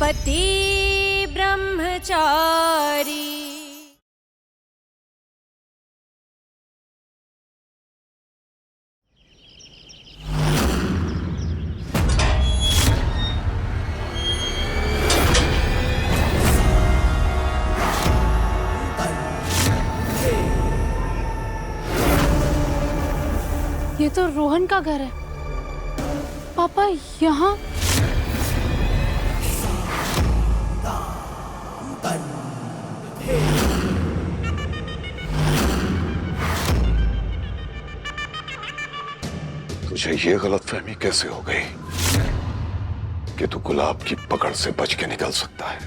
पति ब्रह्मचारी। ये तो रोहन का घर है। पापा यहाँ? तुझे ये गलतफहमी कैसे हो गई कि तू गुलाब की पकड़ से बच के निकल सकता है?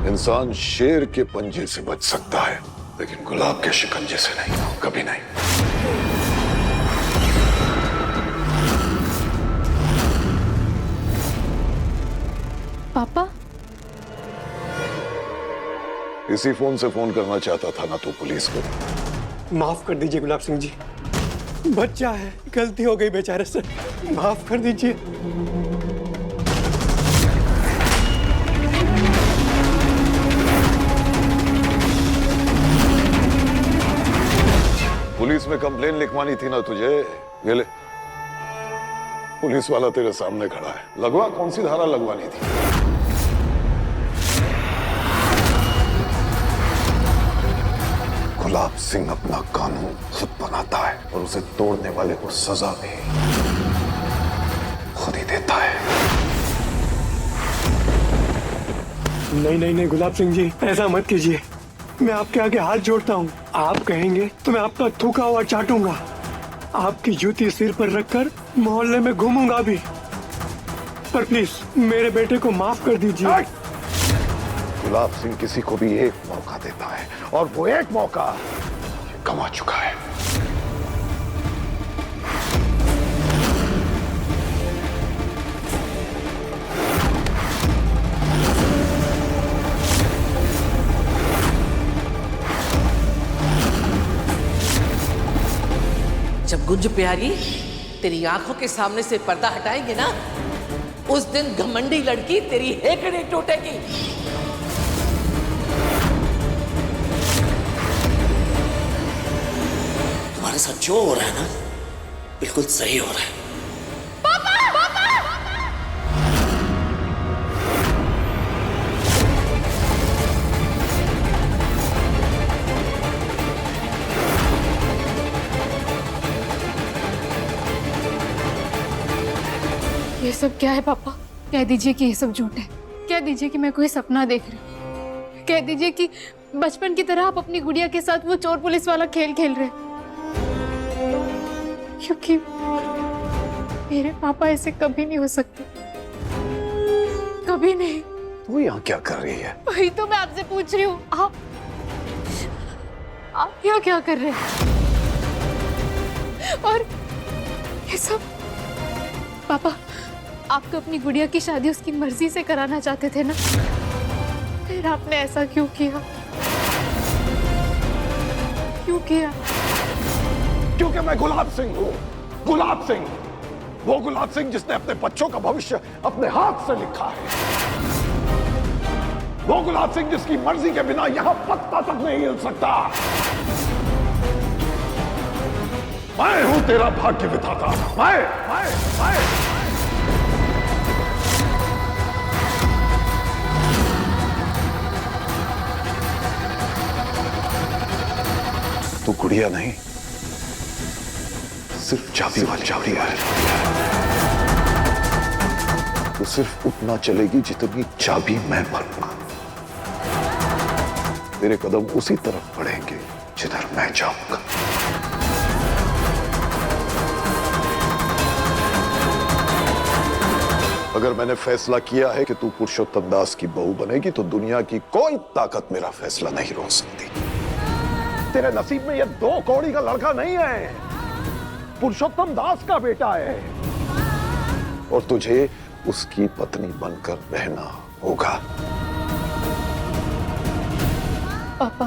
इंसान शेर के पंजे से बच सकता है, लेकिन गुलाब के शिकंजे से नहीं, कभी नहीं। पापा, इसी फोन से फोन करना चाहता था ना तू पुलिस को? माफ कर दीजिए गुलाब सिंह जी, बच्चा है, गलती हो गई बेचारे से, माफ कर दीजिए। पुलिस में कंप्लेन लिखवानी थी ना तुझे? ये ले, पुलिस वाला तेरे सामने खड़ा है, लगवा। कौन सी धारा लगवानी थी? गुलाब सिंह अपना कानून खुद बनाता है और उसे तोड़ने वाले को सजा भी खुद ही देता है। नहीं नहीं नहीं गुलाब सिंह जी, ऐसा मत कीजिए। मैं आपके आगे हाथ जोड़ता हूँ, आप कहेंगे तो मैं आपका थूका हुआ चाटूंगा, आपकी जूती सिर पर रखकर मोहल्ले में घूमूंगा भी, पर प्लीज मेरे बेटे को माफ कर दीजिए। गुलाब सिंह किसी को भी एक मौका देता है, और वो एक मौका गंवा चुका है। जब गुंज प्यारी तेरी आंखों के सामने से पर्दा हटाएंगे ना, उस दिन घमंडी लड़की तेरी हेकड़े टूटेगी। तुम्हारे साथ जो हो रहा है ना, बिल्कुल सही हो रहा है। पापा! पापा! ये सब क्या है पापा? कह दीजिए कि ये सब झूठ है। कह दीजिए कि मैं कोई सपना देख रही हूँ। कह दीजिए कि बचपन की तरह आप अपनी गुड़िया के साथ वो चोर पुलिस वाला खेल खेल रहे, क्योंकि मेरे पापा ऐसे कभी नहीं हो सकते, कभी नहीं। तू यहाँ क्या कर रही है? वही तो मैं आपसे पूछ रही हूँ, आप यहाँ क्या कर रहे हैं? और ये सब पापा, आप तो अपनी गुड़िया की शादी उसकी मर्जी से कराना चाहते थे ना, फिर आपने ऐसा क्यों किया? क्यों किया? क्योंकि मैं गुलाब सिंह हूँ। गुलाब सिंह, वो गुलाब सिंह जिसने अपने बच्चों का भविष्य अपने हाथ से लिखा है। वो गुलाब सिंह जिसकी मर्जी के बिना यहाँ पत्ता तक नहीं हिल सकता। मैं हूं तेरा भाग्य विधाता। मैं। तू गुड़िया नहीं, सिर्फ चाबी वाली चाबिया है। तो सिर्फ उतना चलेगी जितनी चाबी मैं भरूंगा। तेरे कदम उसी तरफ बढ़ेंगे जिधर मैं जाऊंगा। अगर मैंने फैसला किया है कि तू पुरुषोत्तम दास की बहू बनेगी, तो दुनिया की कोई ताकत मेरा फैसला नहीं रोक सकती। तेरे नसीब में ये 2 कौड़ी का लड़का नहीं है, पुरुषोत्तम दास का बेटा है, और तुझे उसकी पत्नी बनकर रहना होगा। पापा,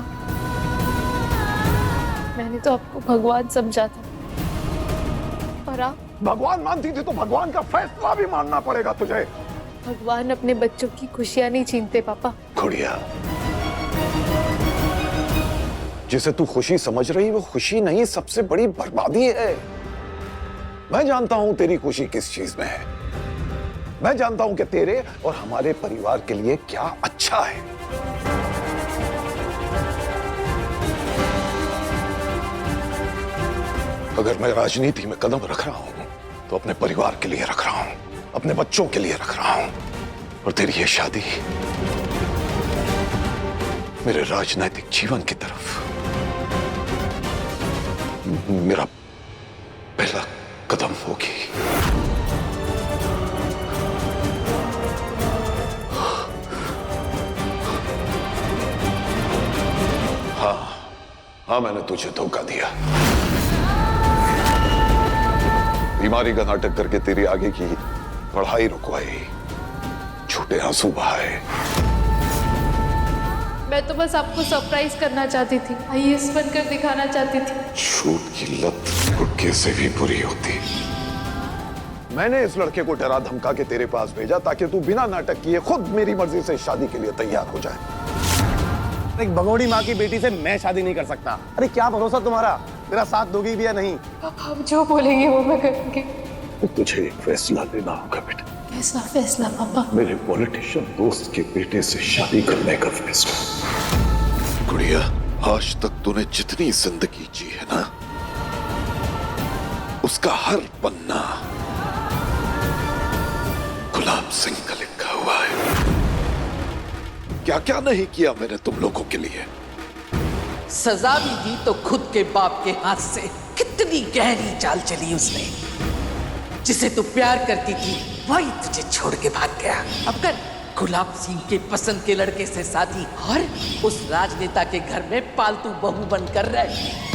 मैंने तो आपको भगवान समझा था, पर आप भगवान मानती थी तो भगवान का फैसला भी मानना पड़ेगा तुझे। भगवान अपने बच्चों की खुशियां नहीं छीनते पापा। गुड़िया, जिसे तू खुशी समझ रही वो खुशी नहीं, सबसे बड़ी बर्बादी है। मैं जानता हूं तेरी खुशी किस चीज में है। मैं जानता हूं कि तेरे और हमारे परिवार के लिए क्या अच्छा है। अगर मैं राजनीति में कदम रख रहा हूं तो अपने परिवार के लिए रख रहा हूं, अपने बच्चों के लिए रख रहा हूं। और तेरी ये शादी मेरे राजनीतिक जीवन की तरफ मेरा पहला कदम होगी। हाँ, मैंने तुझे धोखा दिया। बीमारी का नाटक करके तेरी आगे की पढ़ाई रुकवाई, झूठे आंसू बहाए। मैं तो बस आपको सरप्राइज करना चाहती थी, आईएएस बनकर दिखाना चाहती थी। झूठ की लत गुटके से भी बुरी होती। मैंने इस लड़के को डरा धमका के तेरे पास भेजा ताकि तू बिना नाटक किए खुद मेरी मर्जी से शादी के लिए तैयार हो जाए। एक भगोड़ी माँ की बेटी से मैं शादी नहीं कर सकता। अरे क्या भरोसा तुम्हारा, मेरा साथ दोगी भी या नहीं? पापा आप जो बोलेंगे वो मैं करूंगी। तुझे एक फैसला लेना होगा बेटा। कैसा फैसला पापा? मेरे पॉलिटिशियन दोस्त के बेटे से शादी करने का फैसला। गुड़िया, आज तक तूने जितनी जिंदगी जी है ना, उसका हर पन्ना गुलाब सिंह का लिखा हुआ है। क्या क्या नहीं किया मैंने तुम लोगों के लिए। सजा भी दी तो खुद के बाप के हाथ से। कितनी गहरी चाल चली उसने। जिसे तू प्यार करती थी वही तुझे छोड़ के भाग गया। अब कर गुलाब सिंह के पसंद के लड़के से शादी और उस राजनेता के घर में पालतू बहू बनकर रहे।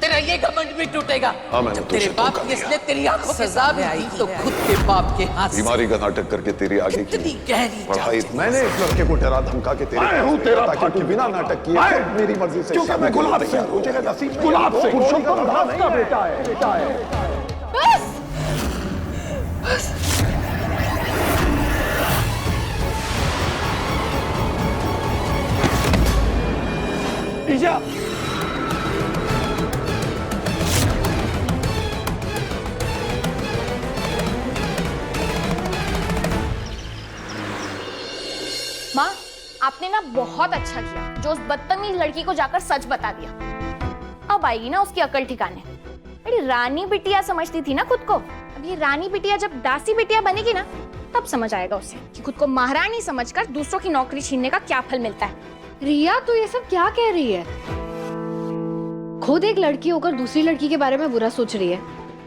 तेरा ये घमंड भी टूटेगा। जब तेरे बाप की इसने तेरी आंखों के सामने आई तो खुद के बाप के हाथ से। बीमारी का नाटक करके तेरी आगे कितनी गहरी पढ़ाई। मैंने इस लड़के को डरा धमका के तेरे हूं तेरा ताकि तू बिना नाटक किए खुद मेरी मर्जी से शादी। मैं गुलाब सिंह हूं, तेरे नसीब में गुलाब सिंह पुरुषोत्तम दास का बेटा है। बस बस ईशा, माँ, आपने ना बहुत अच्छा किया जो उस बदतमीज लड़की को जाकर सच बता दिया। अब आएगी ना उसकी अकल ठिकाने। अरे रानी बिटिया समझती थी ना खुद को। अब ये रानी बिटिया जब दासी बिटिया बनेगी ना तब समझ आएगा उसे कि खुद को महारानी समझकर दूसरों की नौकरी छीनने का क्या फल मिलता है। रिया, तू ये सब क्या कह रही है? खुद एक लड़की होकर दूसरी लड़की के बारे में बुरा सोच रही है।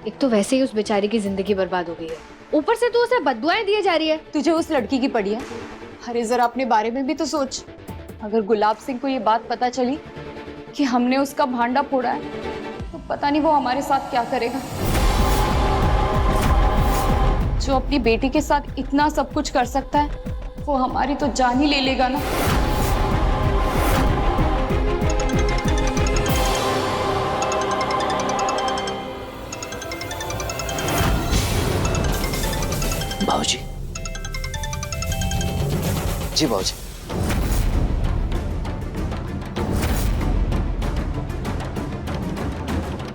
एक तो वैसे ही उस बेचारी की जिंदगी बर्बाद हो गई है, ऊपर से तू उसे बद्दुआएं दिए जा रही है। तुझे उस लड़की की पड़ी है? अरे जरा अपने बारे में भी तो सोच। अगर गुलाब सिंह को ये बात पता चली कि हमने उसका भांडा फोड़ा है तो पता नहीं वो हमारे साथ क्या करेगा। जो अपनी बेटी के साथ इतना सब कुछ कर सकता है वो हमारी तो जान ही ले लेगा ना। बाबूजी, जी बाबूजी।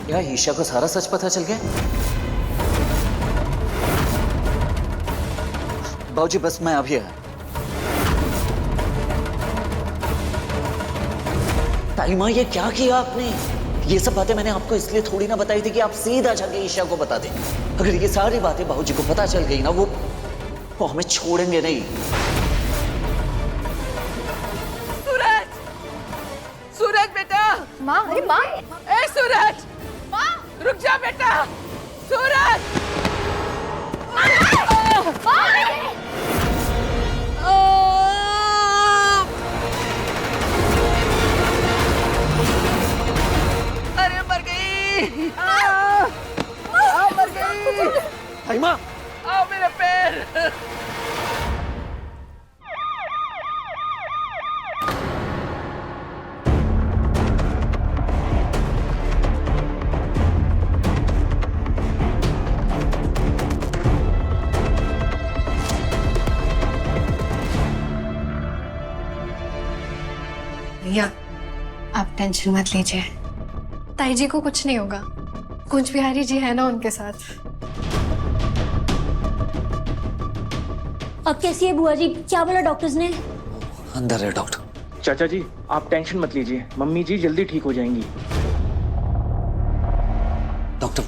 क्या ईशा को सारा सच पता चल गया? बाबूजी बस मैं अभी आया। ताई माँ, ये क्या किया आपने? ये सब बातें मैंने आपको इसलिए थोड़ी ना बताई थी कि आप सीधा जाके ईशा को बता दें। अगर ये सारी बातें बाबूजी को पता चल गई ना, वो हमें छोड़ेंगे नहीं। सूरज, सूरज बेटा। माँ, अरे माँ, ए सूरज, माँ, रुक जा बेटा। सूरज, अरे मर गई। मर गई। ताई माँ, आओ मेरे पैर। भैया आप टेंशन मत लीजिए, ताई जी को कुछ नहीं होगा। कुंज बिहारी जी है ना उनके साथ। अब कैसी है बुआ जी? क्या बोला डॉक्टर्स ने? अंदर है डॉक्टर। चाचा जी आप टेंशन मत लीजिए, मम्मी जी जल्दी ठीक हो जाएंगी। डॉक्टर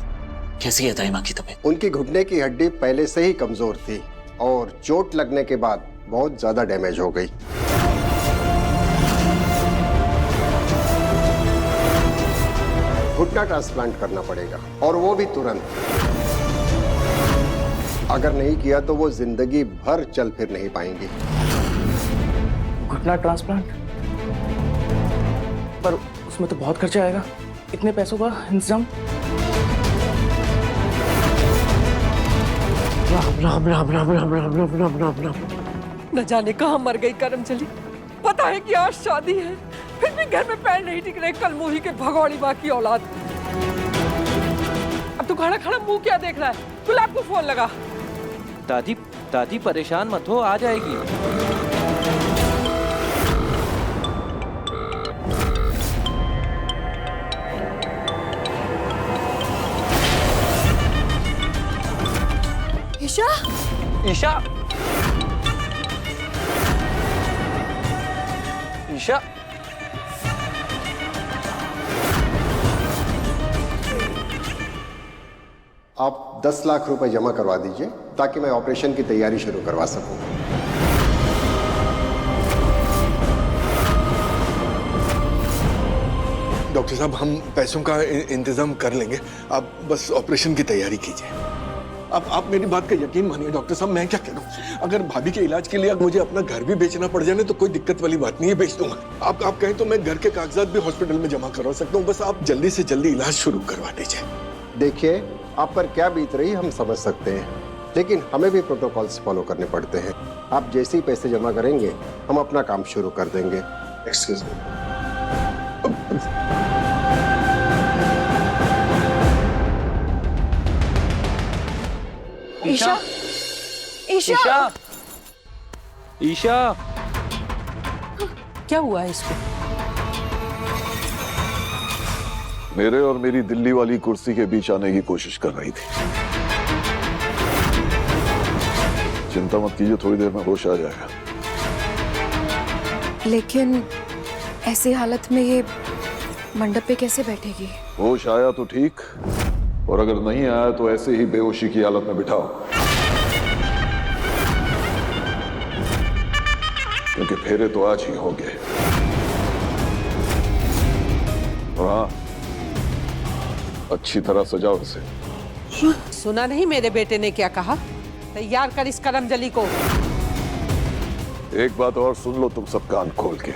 कैसी है दाई माँ की तबीयत? उनकी घुटने की हड्डी पहले से ही कमजोर थी और चोट लगने के बाद बहुत ज्यादा डैमेज हो गई। घुटना ट्रांसप्लांट करना पड़ेगा और वो भी तुरंत। अगर नहीं किया तो वो जिंदगी भर चल फिर नहीं पाएंगी। घुटना ट्रांसप्लांट? पर उसमें तो बहुत खर्चा आएगा, इतने पैसों का इंतजाम? राम राम राम राम राम राम राम राम राम राम। न जाने कहाँ मर गई करमचली। पता है कि आज शादी है, फिर भी घर में पैर नहीं टिक रहे कलमुही के भगौड़ी माँ की औलाद। अब तू खड़ा खड़ा मुंह क्या देख रहा है? गुलाब को फोन लगा। दादी दादी परेशान मत हो, आ जाएगी। ईशा, ईशा, ईशा, आप 10 लाख रुपए जमा करवा दीजिए ताकि मैं ऑपरेशन की तैयारी शुरू करवा सकूं। डॉक्टर साहब हम पैसों का इंतजाम कर लेंगे, आप बस ऑपरेशन की तैयारी कीजिए। आप मेरी बात का यकीन मानिए डॉक्टर साहब, मैं क्या कह रहा हूँ, अगर भाभी के इलाज के लिए मुझे अपना घर भी बेचना पड़ जाए तो कोई दिक्कत वाली बात नहीं है, बेच दूंगा। आप कहें तो मैं घर के कागजात भी हॉस्पिटल में जमा करवा सकता हूँ, बस आप जल्दी से जल्दी इलाज शुरू करवा दीजिए। देखिए आप पर क्या बीत रही हम समझ सकते हैं, लेकिन हमें भी प्रोटोकॉल्स फॉलो करने पड़ते हैं। आप जैसे ही पैसे जमा करेंगे हम अपना काम शुरू कर देंगे। Excuse me. ईशा, ईशा, ईशा, ईशा, क्या हुआ है इसको? मेरे और मेरी दिल्ली वाली कुर्सी के बीच आने की कोशिश कर रही थी। चिंता मत कीजिए, थोड़ी देर में होश आ जाएगा। लेकिन ऐसी हालत में ये मंडप पे कैसे बैठेगी? होश आया तो ठीक, और अगर नहीं आया तो ऐसे ही बेहोशी की हालत में बिठाओ, क्योंकि फेरे तो आज ही होंगे। और हाँ, अच्छी तरह सजाओ इसे। सुना नहीं मेरे बेटे ने क्या कहा? तैयार कर इस करमजली को। एक बात और सुन लो तुम सब कान खोल के,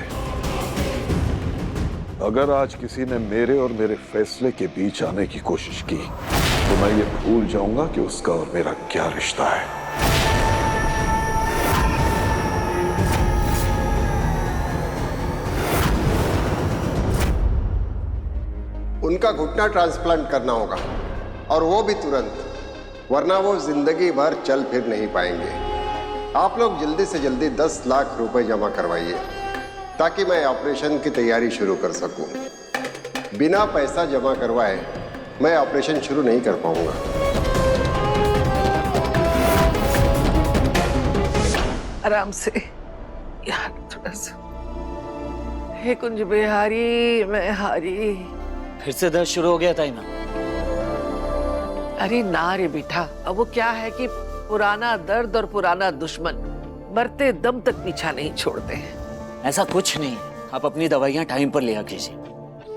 अगर आज किसी ने मेरे और मेरे फैसले के बीच आने की कोशिश की तो मैं ये भूल जाऊंगा कि उसका और मेरा क्या रिश्ता है। उनका घुटना ट्रांसप्लांट करना होगा और वो भी तुरंत, वरना वो जिंदगी भर चल फिर नहीं पाएंगे। आप लोग जल्दी से जल्दी 10 लाख रुपए जमा करवाइए ताकि मैं ऑपरेशन की तैयारी शुरू कर सकूं। बिना पैसा जमा करवाए मैं ऑपरेशन शुरू नहीं कर पाऊंगा। आराम से यार, थोड़ा सा। हे कुंज बिहारी मैं हारी। फिर से दर्द शुरू हो गया था ना? अरे ना रे बेटा, अब वो क्या है कि पुराना दर्द और पुराना दुश्मन मरते दम तक पीछा नहीं छोड़ते हैं। ऐसा कुछ नहीं, आप अपनी दवाइयाँ टाइम पर लिया कीजिए।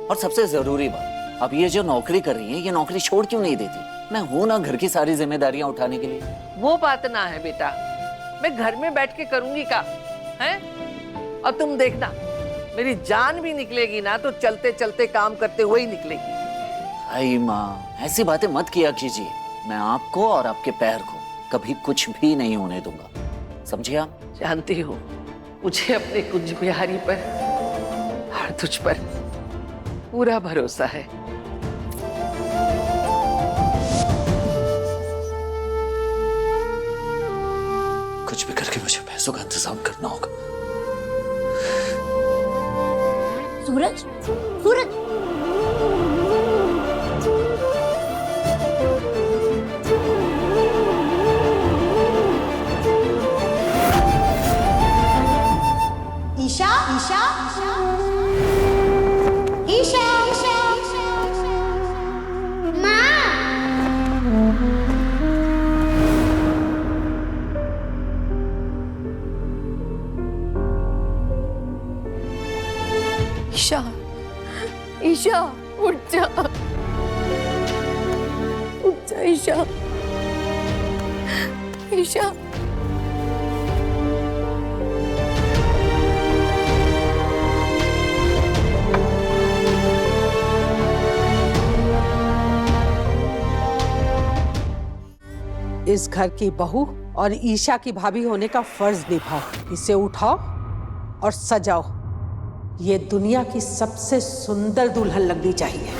और सबसे जरूरी बात, अब ये जो नौकरी कर रही है, ये नौकरी छोड़ क्यों नहीं देती? मैं हूं ना घर की सारी जिम्मेदारियां उठाने के लिए। वो बात ना है बेटा, मैं घर में बैठ के करूंगी का है? और तुम देखना, मेरी जान भी निकलेगी ना तो चलते चलते काम करते हुए ही निकलेगी। आई माँ, ऐसी बातें मत किया कीजिए। मैं आपको और आपके पैर को कभी कुछ भी नहीं होने दूंगा, समझिए आप? जानती हो, मुझे अपने कुंज बिहारी पर और तुझ पर पूरा भरोसा है। कुछ भी करके मुझे पैसों का इंतजाम करना होगा। सूरज, सूरज। ईशा, ईशा, ईशा, ईशा, ईशा, उठ जा, उठ जा ईशा, ईशा। इस घर की बहू और ईशा की भाभी होने का फर्ज निभाओ। इसे उठाओ और सजाओ। ये दुनिया की सबसे सुंदर दुल्हन लगनी चाहिए।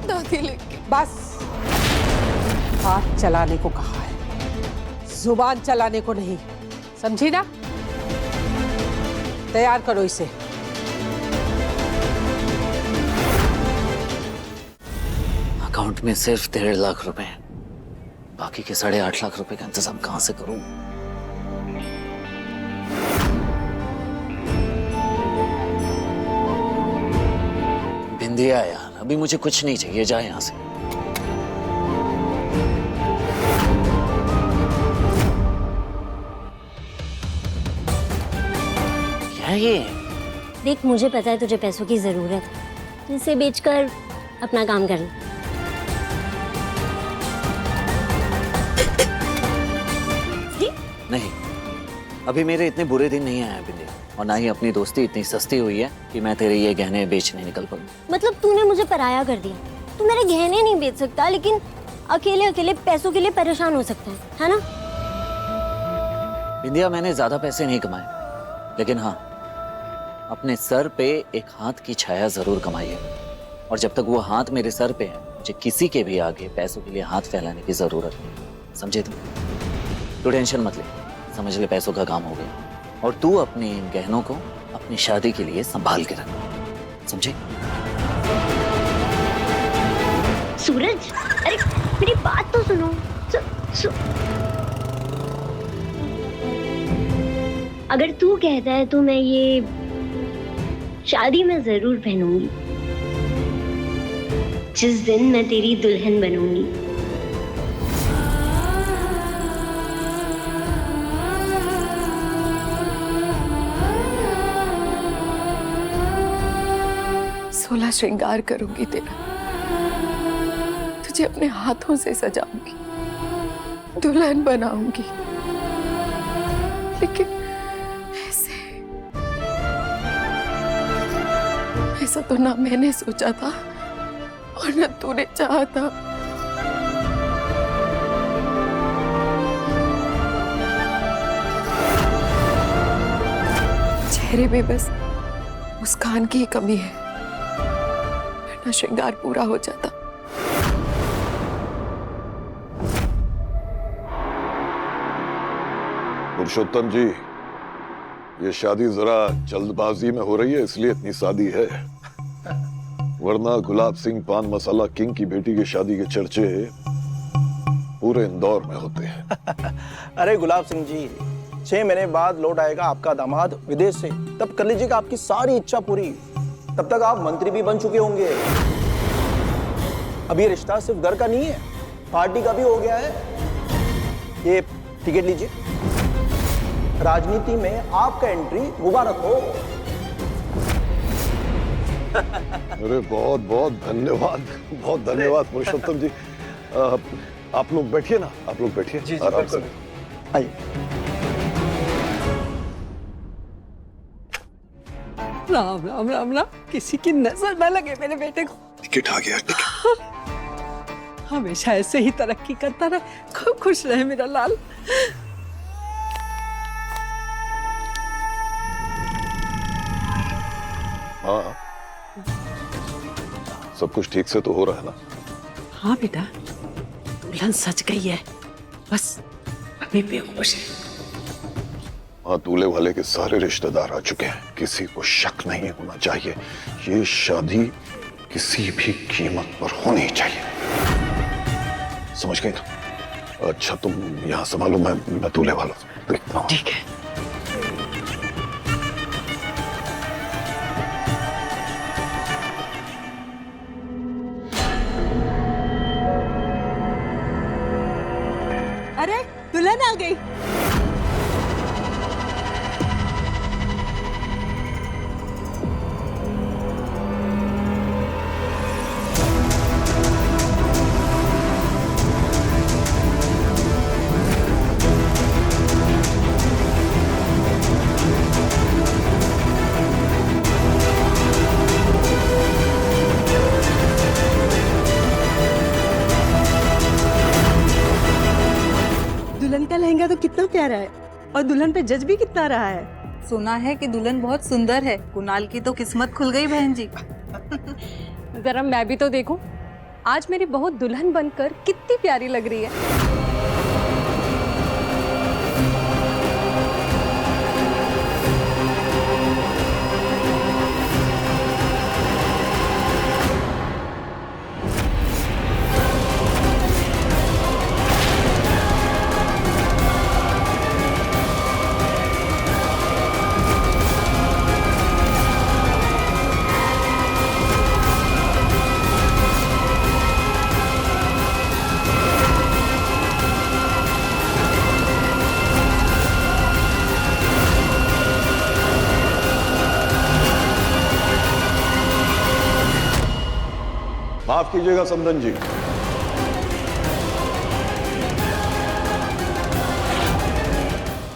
दादी लेके बस, हाथ चलाने को कहा है, जुबान चलाने को नहीं, समझी ना? तैयार करो इसे। अकाउंट में सिर्फ 1.5 लाख रुपए हैं। बाकी के 8.5 लाख रुपए का इंतजाम कहां से करूं? बिंदिया यार, अभी मुझे कुछ नहीं चाहिए, जा यहां से। क्या है ये? देख, मुझे पता है तुझे पैसों की जरूरत है, तो इसे बेचकर अपना काम कर ले। नहीं, अभी मेरे इतने बुरे दिन नहीं आए बिंदिया, और ना ही अपनी दोस्ती इतनी सस्ती हुई है कि मैं तेरे ये गहने बेचने निकल पड़ूं। मतलब तूने मुझे पराया कर दिया। तू मेरे गहने नहीं बेच सकता, लेकिन अकेले अकेले पैसों के लिए परेशान हो सकता है ना? बिंदिया, मैंने ज्यादा पैसे नहीं कमाए, लेकिन हाँ, अपने सर पे एक हाथ की छाया जरूर कमाई है। और जब तक वो हाथ मेरे सर पे है, मुझे किसी के भी आगे पैसों के लिए हाथ फैलाने की जरूरत नहीं। समझे तुम? तू टेंशन मत ले, समझ ले पैसों का काम हो गया। और तू अपने इन गहनों को अपनी शादी के लिए संभाल के रख, समझे? सूरज, अरे मेरी बात तो सुनो। अगर तू कहता है तो मैं ये शादी में जरूर पहनूंगी, जिस दिन मैं तेरी दुल्हन बनूंगी। सोलह श्रृंगार करूंगी तेरा, तुझे अपने हाथों से सजाऊंगी, दुल्हन बनाऊंगी। लेकिन ऐसा तो ना मैंने सोचा था और ना तूने चाहा था। चेहरे पे बस मुस्कान की ही कमी है, वरना श्रृंगार पूरा हो जाता। पुरुषोत्तम जी, ये शादी जरा जल्दबाजी में हो रही है, इसलिए इतनी शादी है, वरना गुलाब सिंह पान मसाला किंग की बेटी की शादी के चर्चे पूरे इंदौर में होते हैं। अरे गुलाब सिंह जी, 6 महीने बाद लौट आएगा आपका दामाद विदेश से, तब कर लीजिएगा आपकी सारी इच्छा पूरी। तब तक आप मंत्री भी बन चुके होंगे। अब ये रिश्ता सिर्फ घर का नहीं है, पार्टी का भी हो गया है। ये टिकट लीजिए, राजनीति में आपका एंट्री मुबारक हो। अरे बहुत बहुत धन्यवाद, बहुत धन्यवाद पुरुषोत्तम जी। आप लोग बैठिए ना, आप लोग बैठिए आराम से। आइए। राम राम राम राम, किसी की नजर न लगे मेरे बेटे को। टिकट आ गया, टिकट। हमेशा ऐसे ही तरक्की करता रहे, खूब खुश रहे मेरा लाल। हाँ, सब कुछ ठीक से तो हो रहा है ना? हाँ बेटा, दुल्हन सज गई है, बस अभी बेहोश है। वहां दूल्हे वाले के सारे रिश्तेदार आ चुके हैं, किसी को शक नहीं होना चाहिए। ये शादी किसी भी कीमत पर होनी चाहिए, समझ गई ना? अच्छा तुम यहाँ संभालो, मैं दूल्हे वालों से देखता हूँ। ठीक है। अरे दुल्हन आ गई। दुल्हन का लहंगा तो कितना प्यारा है और दुल्हन पे जज भी कितना रहा है। सुना है कि दुल्हन बहुत सुंदर है। कुणाल की तो किस्मत खुल गई बहन जी। जरा मैं भी तो देखूं, आज मेरी बहू दुल्हन बनकर कितनी प्यारी लग रही है। माफ कीजिएगा समदन जी,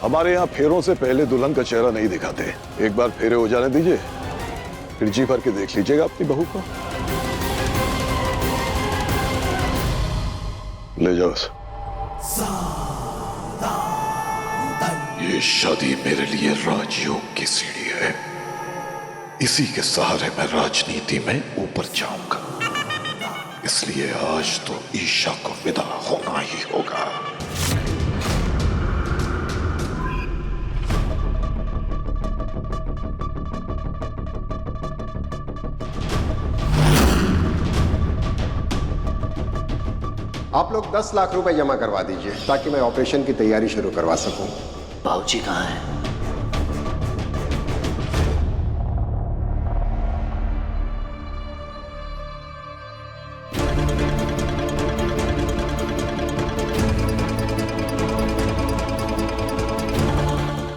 हमारे यहाँ फेरों से पहले दुल्हन का चेहरा नहीं दिखाते। एक बार फेरे हो जाने दीजिए, फिर जी भर के देख लीजिएगा अपनी बहू को। ले जाओ। ये शादी मेरे लिए राजयोग की सीढ़ी है, इसी के सहारे मैं राजनीति में ऊपर जाऊंगा। इसलिए आज तो ईशा को विदा होना ही होगा। आप लोग 10 लाख रुपए जमा करवा दीजिए ताकि मैं ऑपरेशन की तैयारी शुरू करवा सकूं। बाबूजी कहाँ हैं?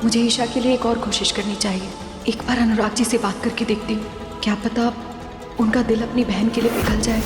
मुझे ईशा के लिए एक और कोशिश करनी चाहिए। एक बार अनुराग जी से बात करके देखती हूँ, क्या पता उनका दिल अपनी बहन के लिए पिघल जाए।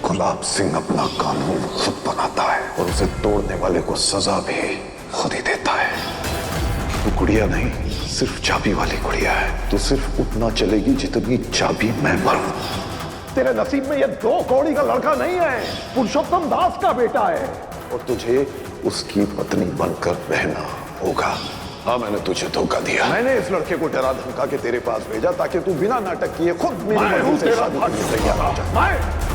गुलाब सिंह अपना कानून खुद बनाता है और उसे तोड़ने वाले को सजा भी खुद ही देता है। वो गुड़िया नहीं, सिर्फ चाबी वाली गुड़िया है। तू सिर्फ उतना चलेगी जितनी चाबी मैं भरूं। तेरे नसीब में ये 2 कौड़ी का लड़का नहीं है, पुरुषोत्तम दास का बेटा है, और तुझे उसकी पत्नी बनकर रहना होगा। हाँ, मैंने तुझे धोखा दिया। मैंने इस लड़के को डरा धमका के तेरे पास भेजा ताकि तू बिना नाटक किए खुद मेरी मर्जी से शादी करने को तैयार हो जाए।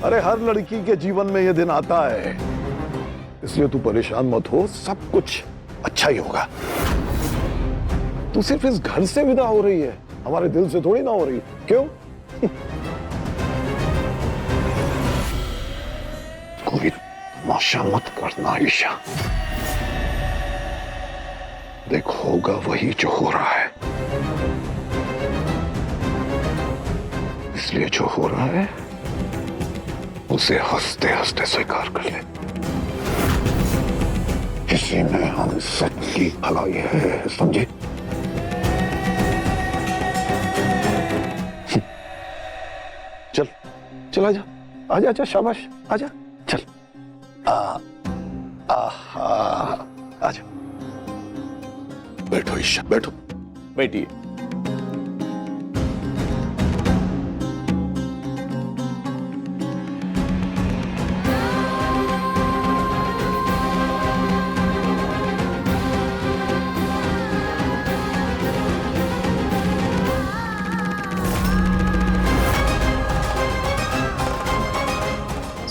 अरे हर लड़की के जीवन में यह दिन आता है, इसलिए तू परेशान मत हो, सब कुछ अच्छा ही होगा। तू सिर्फ इस घर से विदा हो रही है, हमारे दिल से थोड़ी ना हो रही। क्यों? कोई तमाशा मत करना ईशा। देख, होगा वही जो हो रहा है, इसलिए जो हो रहा है उसे हंसते हंसते स्वीकार कर ले। इसी में हम सबकी भलाई है, समझे? चल चल, आजा आजा आजा, शाबाश, आजा, चल। आजा, बैठो ईशा, बैठो, बैठिए।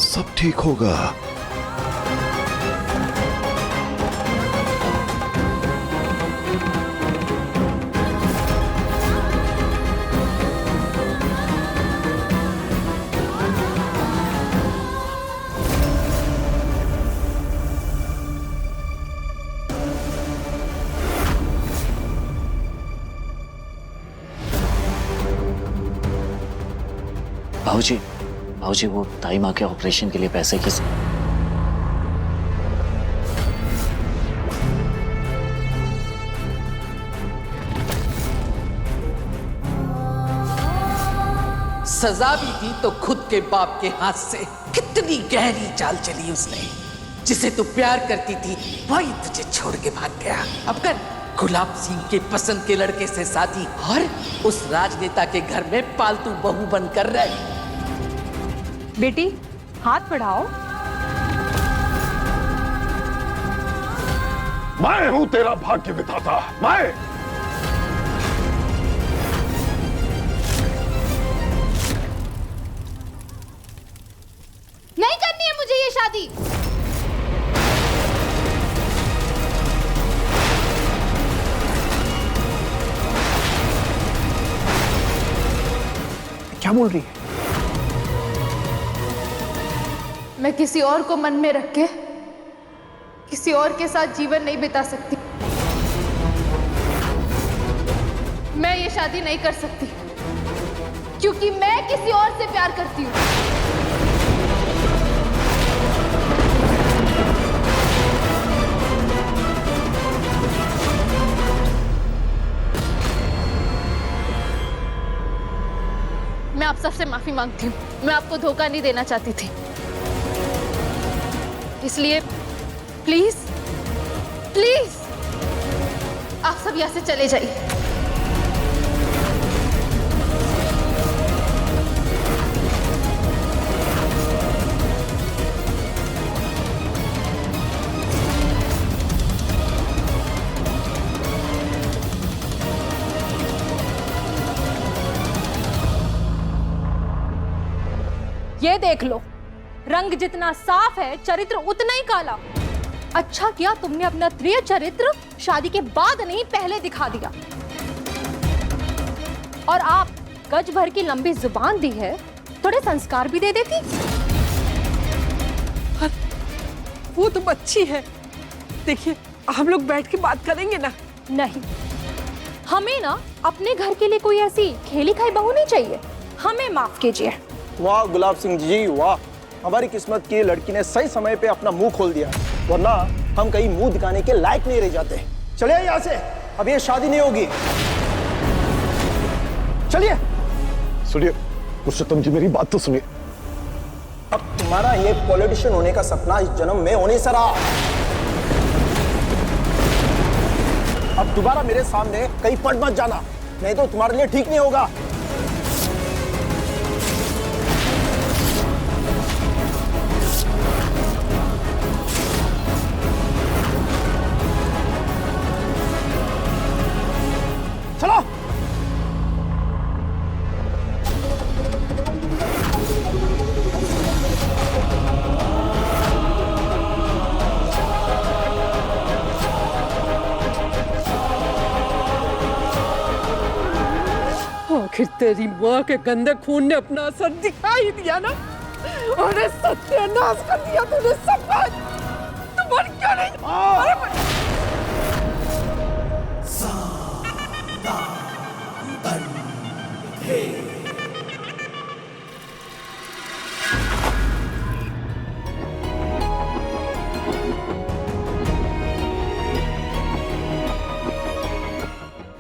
सब ठीक होगा। भाऊजी, भाऊजी, वो ताई माँ के ऑपरेशन के लिए पैसे किस? सजा भी दी तो खुद के बाप के हाथ से। कितनी गहरी चाल चली उसने। जिसे तू प्यार करती थी वही तुझे छोड़ के भाग गया। अब कर गुलाब सिंह के पसंद के लड़के से शादी और उस राजनेता के घर में पालतू बहू बनकर रह। बेटी, हाथ बढ़ाओ। मैं हूं तेरा भाग्य विधाता। मैं नहीं करनी है मुझे ये शादी। क्या बोल रही है? मैं किसी और को मन में रख के किसी और के साथ जीवन नहीं बिता सकती। मैं ये शादी नहीं कर सकती क्योंकि मैं किसी और से प्यार करती हूँ। मैं आप सबसे माफी मांगती हूँ। मैं आपको धोखा नहीं देना चाहती थी, इसलिए प्लीज प्लीज आप सब यहाँ से चले जाइए। ये देख लो, रंग जितना साफ है चरित्र उतना ही काला। अच्छा किया तुमने अपना प्रिय चरित्र शादी के बाद नहीं पहले दिखा दिया। और आप गज भर की लंबी जुबान दी है, थोड़े संस्कार भी दे देती। वो तो बच्ची है, देखिए हम लोग बैठ के बात करेंगे ना। नहीं, हमें ना अपने घर के लिए कोई ऐसी खेली खाई बहू नहीं चाहिए। हमें माफ कीजिए। वाह गुलाब सिंह जी वाह, हमारी किस्मत की लड़की ने सही समय पे अपना मुंह खोल दिया, वरना हम कहीं मुंह दिखाने के लायक नहीं रह जाते। चलिए यहाँ से, अब ये शादी नहीं होगी। चलिए। सुनिए पुरुषोत्तम जी, मेरी बात तो सुनिए। अब तुम्हारा ये पॉलिटिशियन होने का सपना इस जन्म में होने से रहा। अब दोबारा मेरे सामने कहीं पट मत जाना, नहीं तो तुम्हारे लिए ठीक नहीं होगा। चलो। आखिर तेरी माँ के गंदे खून ने अपना असर दिखा ही दिया ना। अरे सत्यानाश कर दिया तूने सब कुछ। तुम मर क्यों नहीं?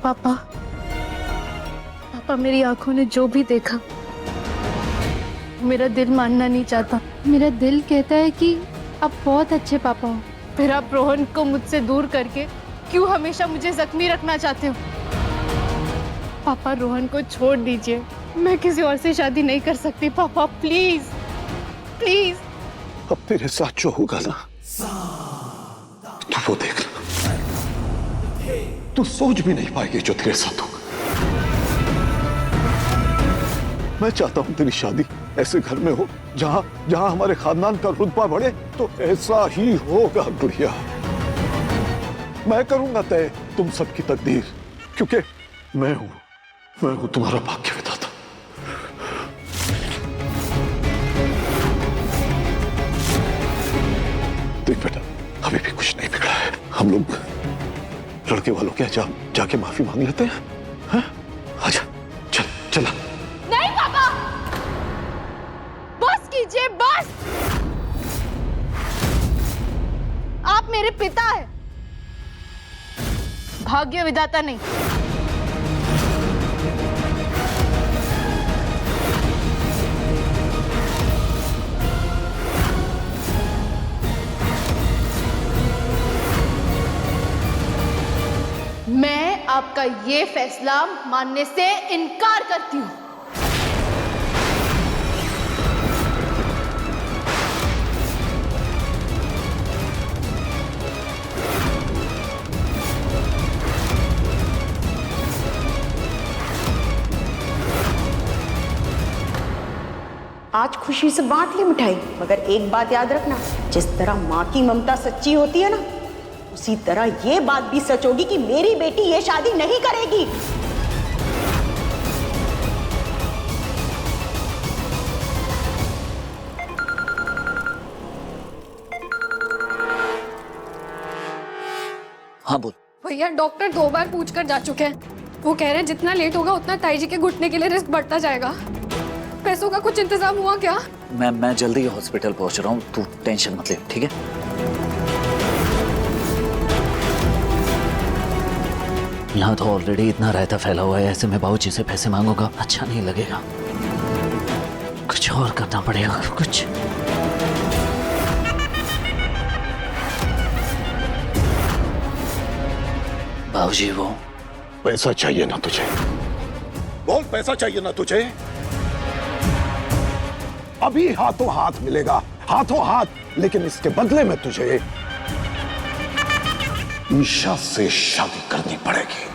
पापा, पापा मेरी आंखों ने जो भी देखा मेरा दिल मानना नहीं चाहता। मेरा दिल कहता है कि आप बहुत अच्छे पापा हो, फिर आप रोहन को मुझसे दूर करके क्यों हमेशा मुझे जख्मी रखना चाहते हो? पापा रोहन को छोड़ दीजिए, मैं किसी और से शादी नहीं कर सकती। पापा प्लीज प्लीज। अब तेरे साथ जो होगा ना, तू वो देख, तू सोच भी नहीं पाएगी जो तेरे साथ होगा। मैं चाहता हूं तेरी शादी ऐसे घर में हो जहां जहां हमारे खानदान का रुतबा बढ़े, तो ऐसा ही होगा गुड़िया। मैं करूंगा तय तुम सबकी तकदीर, क्योंकि मैं हूं तुम्हारा भाग्य विधाता। देख बेटा, अभी भी कुछ नहीं बिगड़ा है। हम लोग लड़के वालों के जाके माफी मांग लेते हैं। हाँ? आजा, चल चला। नहीं पापा, बस कीजिए बस। आप मेरे पिता हैं, भाग्य विधाता नहीं। मैं आपका ये फैसला मानने से इनकार करती हूं। आज खुशी से बांट ली मिठाई, मगर एक बात याद रखना, जिस तरह माँ की ममता सच्ची होती है ना, उसी तरह ये बात भी सच होगी कि मेरी बेटी ये शादी नहीं करेगी। हाँ बोल। भैया डॉक्टर 2 बार पूछकर जा चुके हैं, वो कह रहे हैं जितना लेट होगा उतना ताई जी के घुटने के लिए रिस्क बढ़ता जाएगा। पैसों का कुछ इंतजाम हुआ क्या? मैं जल्दी हॉस्पिटल पहुंच रहा हूँ, तू टेंशन मत ले, ठीक है? यहाँ तो ऑलरेडी इतना रायता फैला हुआ है, ऐसे में बाबूजी से पैसे मांगूंगा अच्छा नहीं लगेगा। कुछ और करना पड़ेगा कुछ। बाबूजी वो पैसा चाहिए ना तुझे? बोल, पैसा चाहिए ना तुझे? अभी हाथों हाथ मिलेगा, हाथों हाथ, लेकिन इसके बदले में तुझे ईशा से शादी करनी पड़ेगी।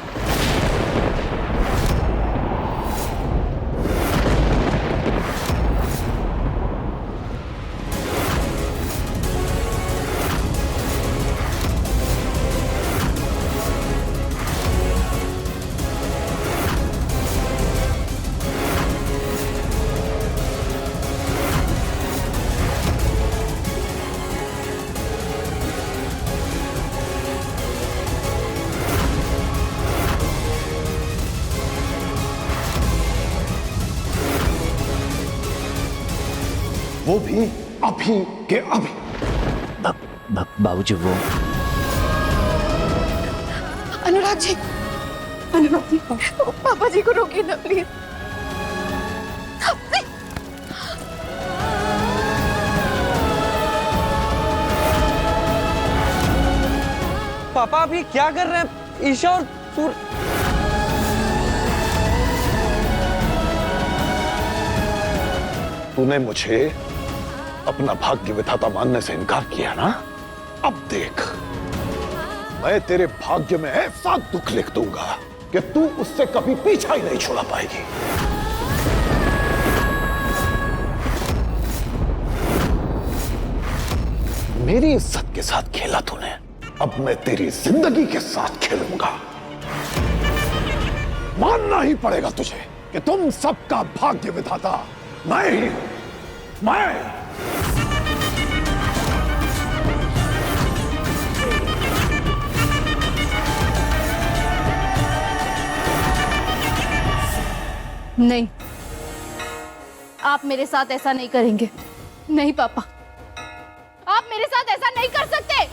वो भी अभी के अभी। बाबूजी वो अनुराग जी, अनुराग जी, पापा जी को रोकिए ना प्लीज। पापा अभी क्या कर रहे हैं? ईशा और सूर तूने मुझे अपना भाग्य विधाता मानने से इनकार किया ना? अब देख, मैं तेरे भाग्य में ऐसा दुख लिख दूंगा कि तू उससे कभी पीछा ही नहीं छुड़ा पाएगी। मेरी इज्जत के साथ खेला तूने, अब मैं तेरी जिंदगी के साथ खेलूंगा। मानना ही पड़ेगा तुझे कि तुम सबका भाग्य विधाता मैं ही हूं। मैं नहीं, आप मेरे साथ ऐसा नहीं करेंगे। नहीं पापा, आप मेरे साथ ऐसा नहीं कर सकते।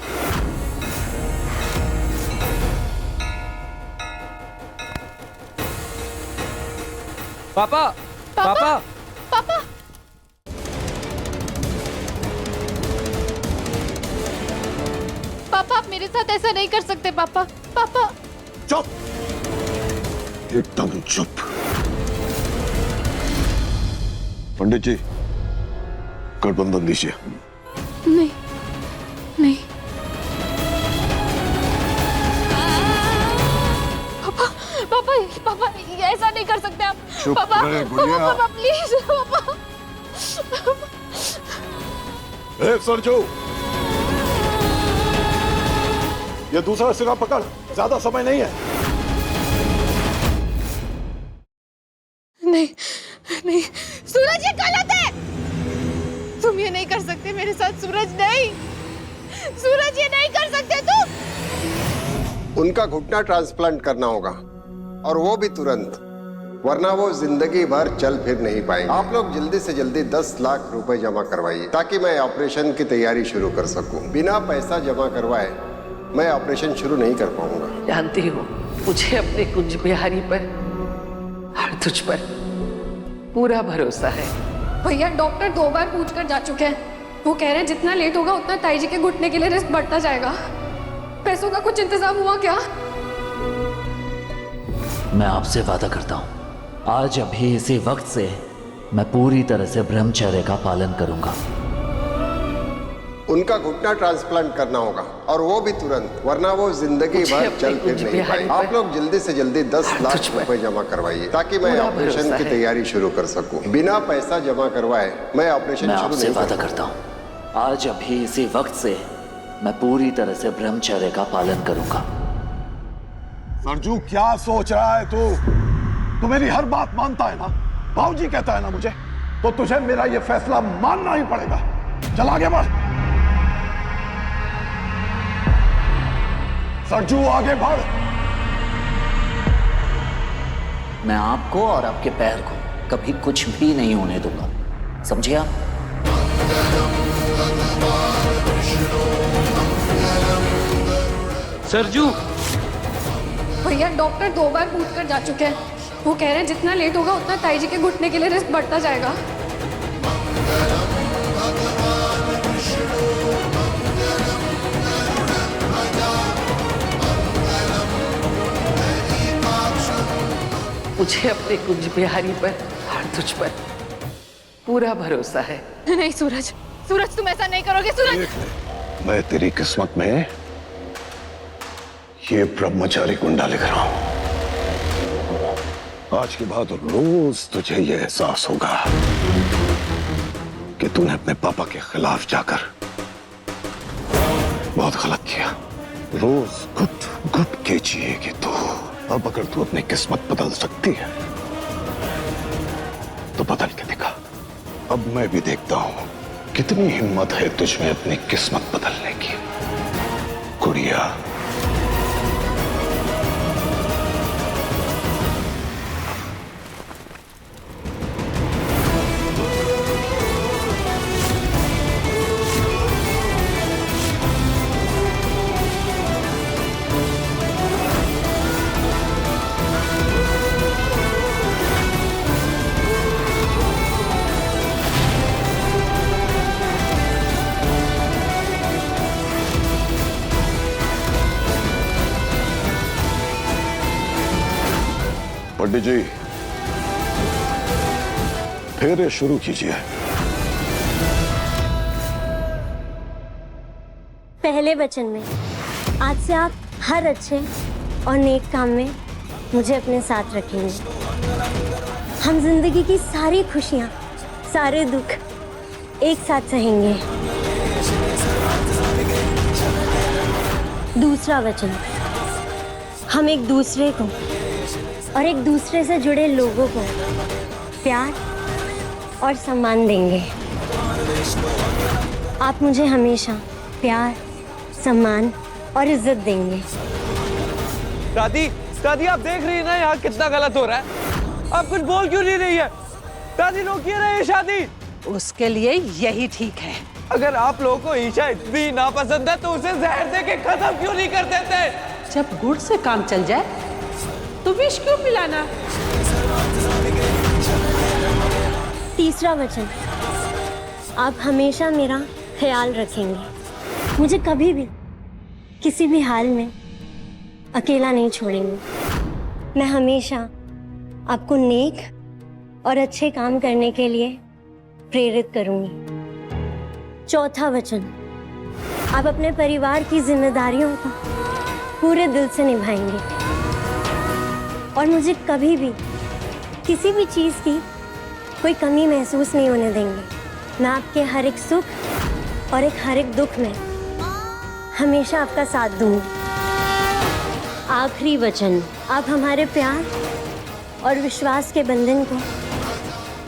पापा पापा पापा पापा, आप मेरे साथ ऐसा नहीं कर सकते। पापा पापा चुप, एकदम चुप। पंडित जी, गठबंधन दीजिए। नहीं नहीं पापा, पापा पापा ऐसा नहीं कर सकते आप। चुप पापा रहे गुड़िया। पापा प्लीज पापा। ए सरजू, ये दूसरा सिरा पकड़, ज्यादा समय नहीं है। नहीं नहीं सूरज, ये गलत है। तुम ये नहीं कर सकते मेरे साथ सूरज। नहीं सूरज, ये नहीं कर सकते तुम। उनका घुटना ट्रांसप्लांट करना होगा और वो भी तुरंत, वरना वो जिंदगी भर चल फिर नहीं पाएंगे। आप लोग जल्दी से जल्दी 10 लाख रुपए जमा करवाइए ताकि मैं ऑपरेशन की तैयारी शुरू कर सकूं। बिना पैसा जमा करवाए मैं ऑपरेशन शुरू नहीं कर पाऊंगा। जानती हूँ मुझे अपने कुंज बिहारी पर और तुझ पर पूरा भरोसा है। भैया डॉक्टर 2 बार पूछ कर जा चुके हैं। वो कह रहे हैं जितना लेट होगा उतना ताई जी के घुटने के लिए रिस्क बढ़ता जाएगा। पैसों का कुछ इंतजाम हुआ क्या? मैं आपसे वादा करता हूँ, आज अभी इसी वक्त से मैं पूरी तरह से ब्रह्मचर्य का पालन करूंगा। उनका घुटना ट्रांसप्लांट करना होगा और वो भी तुरंत, वरना वो जिंदगी भर चल फिर नहीं पाएंगे। आप लोग जल्दी से जल्दी 10 लाख रुपए जमा करवाइए ताकि मैं ऑपरेशन की तैयारी शुरू कर सकूं। बिना पैसा जमा करवाए मैं ऑपरेशन मैं शुरू आपसे नहीं वादा करता हूँ, आज अभी इसी वक्त से मैं पूरी तरह से ब्रह्मचर्य का पालन करूंगा। सरजू, क्या सोच रहा है तू मेरी हर बात मानता है ना? बाबूजी कहता है ना मुझे, तो तुझे मेरा ये फैसला मानना ही पड़ेगा। चल आगे बढ़ सरजू, आगे बढ़। मैं आपको और आपके पैर को कभी कुछ भी नहीं होने दूंगा, समझे आप? सरजू, भैया डॉक्टर 2 बार पूछ कर जा चुके हैं। वो कह रहे हैं जितना लेट होगा उतना ताई जी के घुटने के लिए रिस्क बढ़ता जाएगा। मुझे अपने कुंज बिहारी पर और तुझ पर पूरा भरोसा है। नहीं सूरज, सूरज तुम ऐसा नहीं करोगे। सूरज, मैं तेरी किस्मत में ये ब्रह्मचारी कुंडा लिख रहा हूं। आज के बाद रोज तुझे ये एहसास होगा कि तूने अपने पापा के खिलाफ जाकर बहुत गलत किया। रोज घुट घुट के जिएगी तू। अब अगर तू अपनी किस्मत बदल सकती है तो बदल के दिखा। अब मैं भी देखता हूं कितनी हिम्मत है तुझमें अपनी किस्मत बदलने की, गुड़िया। पंडित जी, फेरे शुरू कीजिए। पहले वचन में आज से आप हर अच्छे और नेक काम में मुझे अपने साथ रखेंगे। हम जिंदगी की सारी खुशियाँ, सारे दुख एक साथ सहेंगे। दूसरा वचन, हम एक दूसरे को और एक दूसरे से जुड़े लोगों को प्यार और सम्मान देंगे। आप मुझे हमेशा प्यार, सम्मान और इज्जत देंगे। दादी, दादी आप देख रही है ना यहाँ कितना गलत हो रहा है। आप कुछ बोल क्यों नहीं रही है? दादी रोकिए ना ये शादी। उसके लिए यही ठीक है। अगर आप लोगों को ईशा इतनी नापसंद है तो उसे जहर दे के खत्म क्यों नहीं कर देते? जब गुड़ से काम चल जाए तो विष क्यों पिलाना? तीसरा वचन, आप हमेशा मेरा ख्याल रखेंगे। मुझे कभी भी किसी भी हाल में अकेला नहीं छोड़ेंगे। मैं हमेशा आपको नेक और अच्छे काम करने के लिए प्रेरित करूंगी। चौथा वचन, आप अपने परिवार की जिम्मेदारियों को पूरे दिल से निभाएंगे और मुझे कभी भी किसी भी चीज़ की कोई कमी महसूस नहीं होने देंगे। मैं आपके हर एक सुख और हर एक दुख में हमेशा आपका साथ दूंगी। आखिरी वचन, आप हमारे प्यार और विश्वास के बंधन को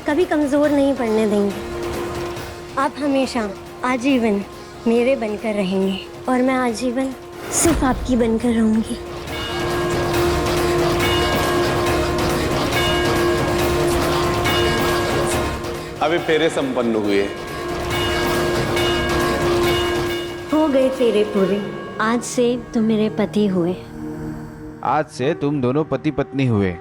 कभी कमज़ोर नहीं पड़ने देंगे। आप हमेशा आजीवन मेरे बनकर रहेंगे और मैं आजीवन सिर्फ आपकी बनकर रहूंगी। अभी फेरे संपन्न हुए। हो गए फेरे पूरे। आज से तुम मेरे पति हुए। आज से तुम दोनों पति पत्नी हुए।